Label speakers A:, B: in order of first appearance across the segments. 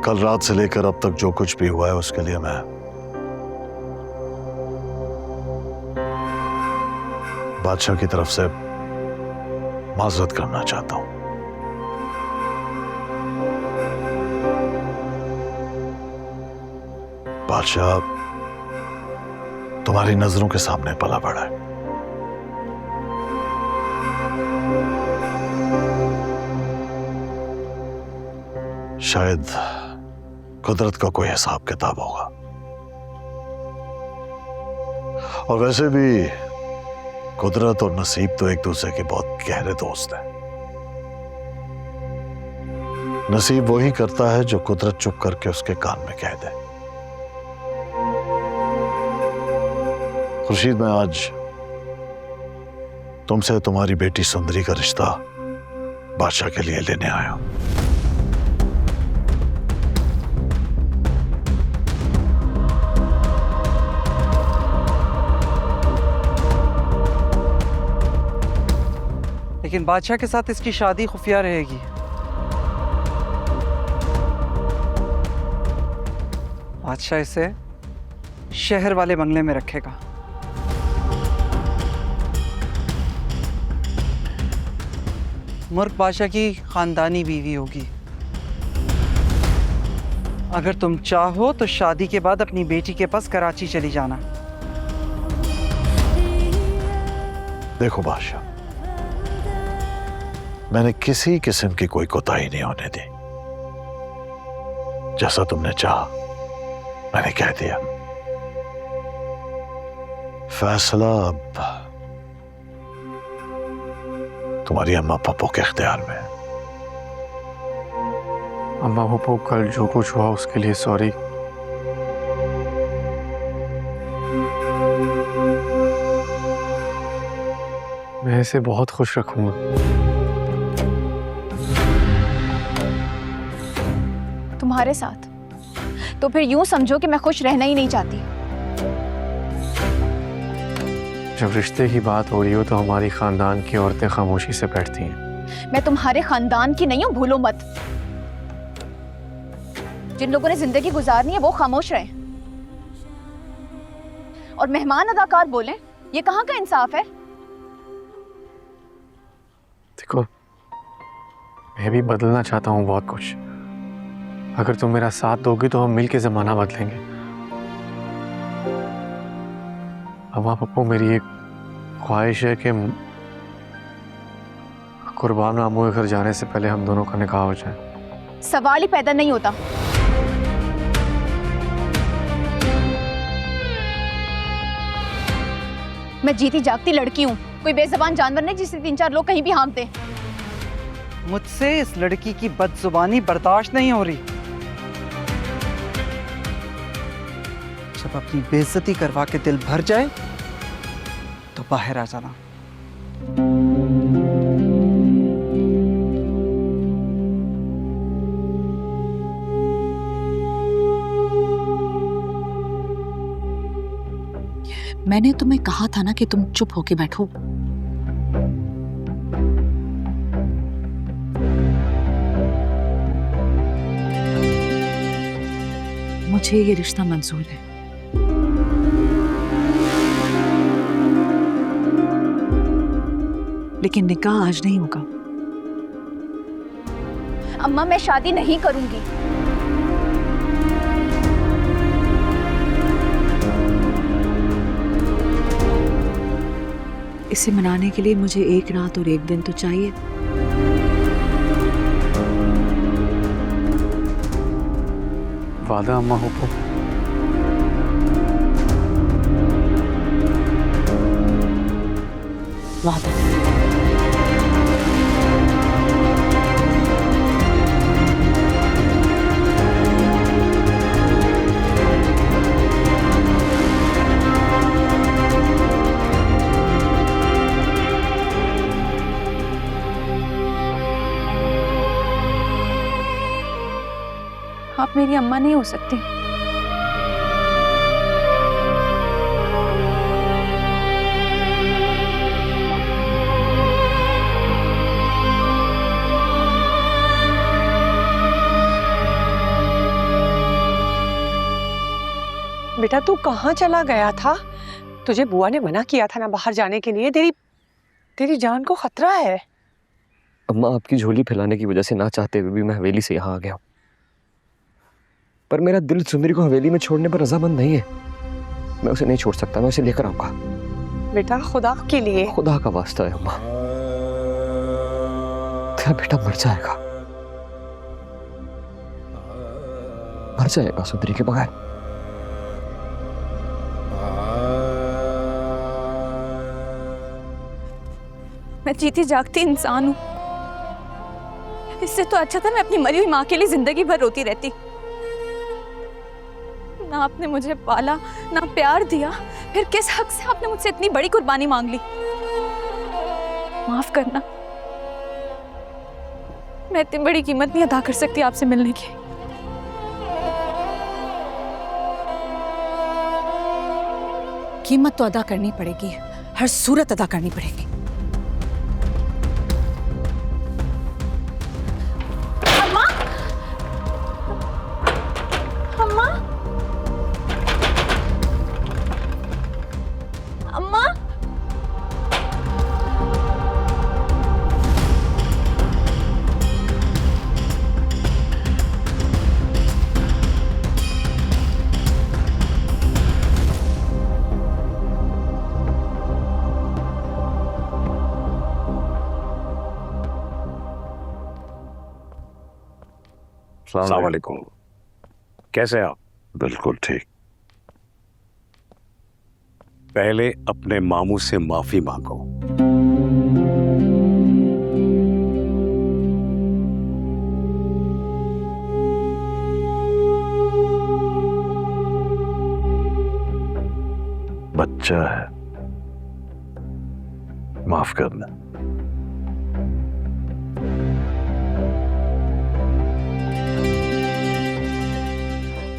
A: कल रात से लेकर अब तक जो कुछ भी हुआ है उसके लिए मैं बादशाह की तरफ से माजरत करना चाहता हूं। बादशाह तुम्हारी नजरों के सामने पला बड़ा है। शायद कुदरत का कोई हिसाब किताब होगा। और वैसे भी कुदरत और नसीब तो एक दूसरे के बहुत गहरे दोस्त हैं। नसीब वही करता है जो कुदरत चुप करके उसके कान में कह दे। खुर्शीद, मैं आज तुमसे तुम्हारी बेटी सुंदरी का रिश्ता बादशाह के लिए लेने आया हूं।
B: लेकिन बादशाह के साथ इसकी शादी खुफिया रहेगी। बादशाह इसे शहर वाले बंगले में रखेगा। मुर्ग बादशाह की खानदानी बीवी होगी। अगर तुम चाहो तो शादी के बाद अपनी बेटी के पास कराची चली जाना।
A: देखो बादशाह, मैंने किसी किस्म की कोई कोताही नहीं होने दी। जैसा तुमने चाहा मैंने कह दिया। फैसला अब तुम्हारी अम्मा पप्पो के इख्तियार में है।
C: अम्मा पप्पो, कल जो कुछ हुआ उसके लिए सॉरी। मैं इसे बहुत खुश रखूंगा।
D: तुम्हारे साथ? तो फिर यूं समझो कि मैं खुश रहना ही नहीं चाहती।
C: जब रिश्ते की बात हो रही हो तो हमारी खानदान की औरतें खामोशी से बैठती हैं।
D: मैं तुम्हारे खानदान की नहीं हूं, भूलो मत। जिन लोगों ने जिंदगी गुजारनी है वो खामोश रहे और मेहमान अदाकार बोले, ये कहाँ का इंसाफ है?
C: देखो, मैं भी बदलना चाहता हूँ बहुत कुछ। अगर तुम मेरा साथ दोगे तो हम मिलके जमाना बदलेंगे। अम्मा पप्पू, मेरी एक ख्वाहिश है कि कुर्बान मामू के घर जाने से पहले हम दोनों का निकाह हो जाए।
D: सवाल ही पैदा नहीं होता। मैं जीती जागती लड़की हूँ, कोई बेज़बान जानवर नहीं जिसे 3-4 लोग कहीं भी हाँकते।
B: मुझसे इस लड़की की बदजुबानी बर्दाश्त नहीं हो रही। जब अपनी बेइज्जती करवा के दिल भर जाए तो बाहर आ जाना।
E: मैंने तुम्हें कहा था ना कि तुम चुप होके बैठो। मुझे ये रिश्ता मंजूर है। लेकिन निकाह आज नहीं होगा।
D: अम्मा, मैं शादी नहीं करूंगी।
E: इसे मनाने के लिए मुझे एक रात और एक दिन तो चाहिए।
C: वादा अम्मा पप्पू?
E: वादा।
D: आप मेरी अम्मा नहीं हो सकती।
F: बेटा तू कहाँ चला गया था? तुझे बुआ ने मना किया था ना बाहर जाने के लिए। तेरी जान को खतरा है।
G: अम्मा, आपकी झोली फैलाने की वजह से ना चाहते हुए भी मैं हवेली से यहाँ आ गया हूँ, पर मेरा दिल सुंदरी को हवेली में छोड़ने पर रजामंद नहीं है। मैं उसे नहीं छोड़ सकता, मैं उसे लेकर आऊंगा।
F: बेटा खुदा के लिए।
G: खुदा का वास्ता है अम्मा, तेरा बेटा मर जाएगा, मर जाएगा सुंदरी के बगैर।
D: मैं जीती जागती इंसान हूँ। इससे तो अच्छा था मैं अपनी मरी हुई माँ के लिए जिंदगी भर रोती रहती। ना आपने मुझे पाला, ना प्यार दिया, फिर किस हक से आपने मुझसे इतनी बड़ी कुर्बानी मांग ली? माफ करना, मैं इतनी बड़ी कीमत नहीं अदा कर सकती आपसे मिलने की।
H: कीमत तो अदा करनी पड़ेगी, हर सूरत अदा करनी पड़ेगी।
D: अम्मा, अम्मा, अम्मा,
A: अस्सलाम वालेकुम।
I: कैसे हैं आप?
A: बिल्कुल ठीक।
I: पहले अपने मामू से माफी मांगो।
A: बच्चा है, माफ करना।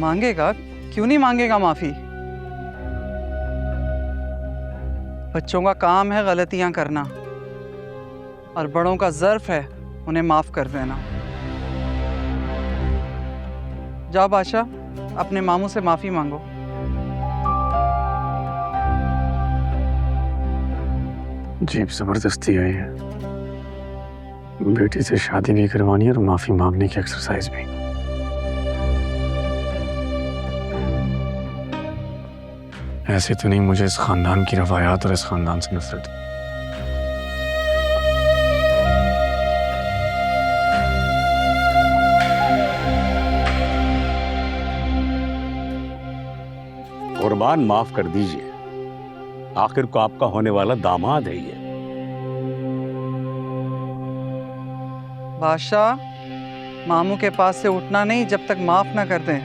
B: मांगेगा, क्यों नहीं मांगेगा माफी? बच्चों का काम है गलतियां करना, और बड़ों का ज़र्फ है उन्हें माफ कर देना। जाओ बादशाह, अपने मामू से माफी मांगो।
C: जीप जबरदस्ती आई है, बेटी से शादी नहीं करवानी और माफी मांगने की एक्सरसाइज भी। ऐसे तो नहीं, मुझे इस खानदान की रवायात और इस खानदान से नफरत।
I: कुर्बान, माफ कर दीजिए, आखिर को आपका होने वाला दामाद है ये।
B: बादशाह, मामू के पास से उठना नहीं जब तक माफ ना कर दें।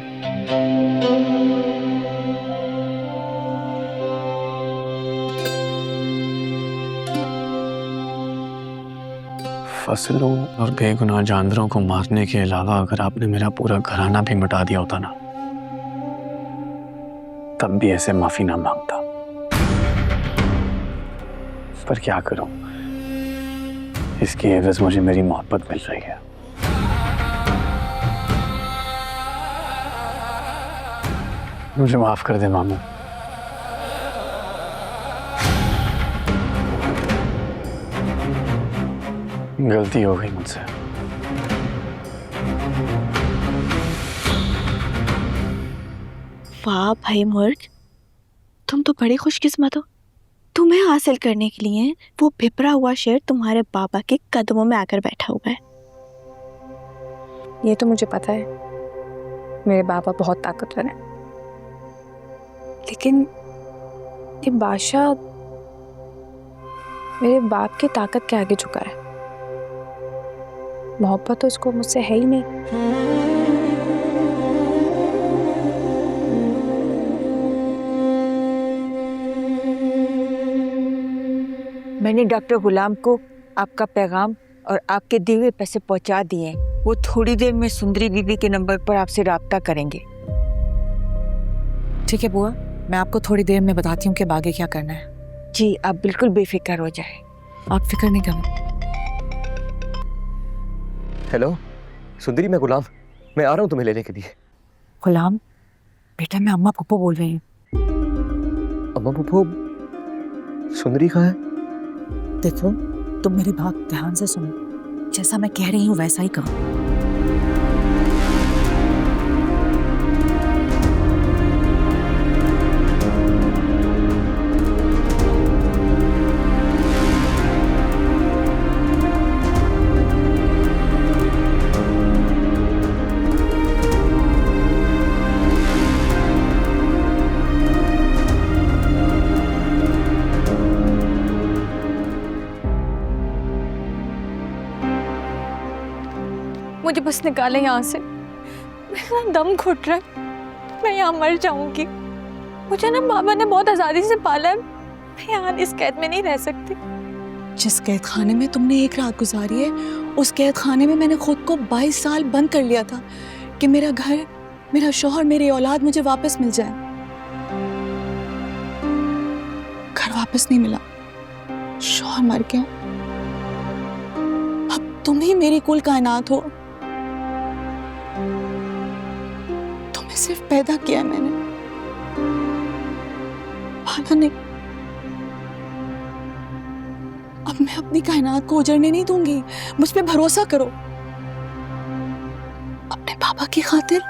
C: फसलों और बेगुनाह जानवरों को मारने के अलावा अगर आपने मेरा पूरा घराना भी मिटा दिया होता ना, तब भी ऐसे माफी ना मांगता। पर क्या करूं, इसकी एवज मुझे मेरी मोहब्बत मिल रही है। मुझे माफ कर दे मामू। गलती हो गई मुझसे।
J: वाह भाई मुर्ग, तुम तो बड़ी खुशकिस्मत हो। तुम्हें हासिल करने के लिए वो भिपरा हुआ शेर तुम्हारे बाबा के कदमों में आकर बैठा हुआ है।
F: ये तो मुझे पता है, मेरे बाबा बहुत ताकतवर हैं, लेकिन ये बादशाह मेरे बाप की ताकत के आगे झुका है। मोहब्बत तो इसको मुझसे है ही नहीं।
K: मैंने डॉक्टर गुलाम को आपका पैगाम और आपके दिए हुए पैसे पहुंचा दिए हैं। वो थोड़ी देर में सुंदरी बीबी के नंबर पर आपसे राब्ता करेंगे।
H: ठीक है बुआ, मैं आपको थोड़ी देर में बताती हूँ कि आगे क्या करना है।
K: जी, आप बिल्कुल बेफिक्र हो जाए।
H: आप फिक्र नहीं करना।
G: हेलो सुंदरी, मैं गुलाम, मैं आ रहा हूँ तुम्हें लेने के लिए।
K: गुलाम, बेटा मैं अम्मा पप्पू बोल रही हूँ।
G: अम्मा पप्पू, सुंदरी कहाँ है?
H: देखो तुम मेरी बात ध्यान से सुनो, जैसा मैं कह रही हूँ वैसा ही करो।
D: मुझे बस निकाले यहाँ से, मेरा दम घुट रहा है, मैं यहाँ मर जाऊंगी। मुझे ना बाबा ने बहुत आज़ादी से पाला है, मैं यहाँ इस कैद में नहीं रह सकती।
H: जिस कैद खाने में तुमने एक रात गुजारी है, उस कैद खाने में मैंने खुद को 22 साल बंद कर लिया था कि मेरा घर, मेरा शौहर, मेरी औलाद मुझे वापस मिल जाए। घर वापस नहीं मिला, शौहर मर गया। अब तुम ही मेरी कुल कायनात हो। तुम्हें सिर्फ पैदा किया है मैंने, पाला नहीं। अब मैं अपनी कायनात को उजड़ने नहीं दूंगी, मुझ पे भरोसा करो। अपने पापा की खातिर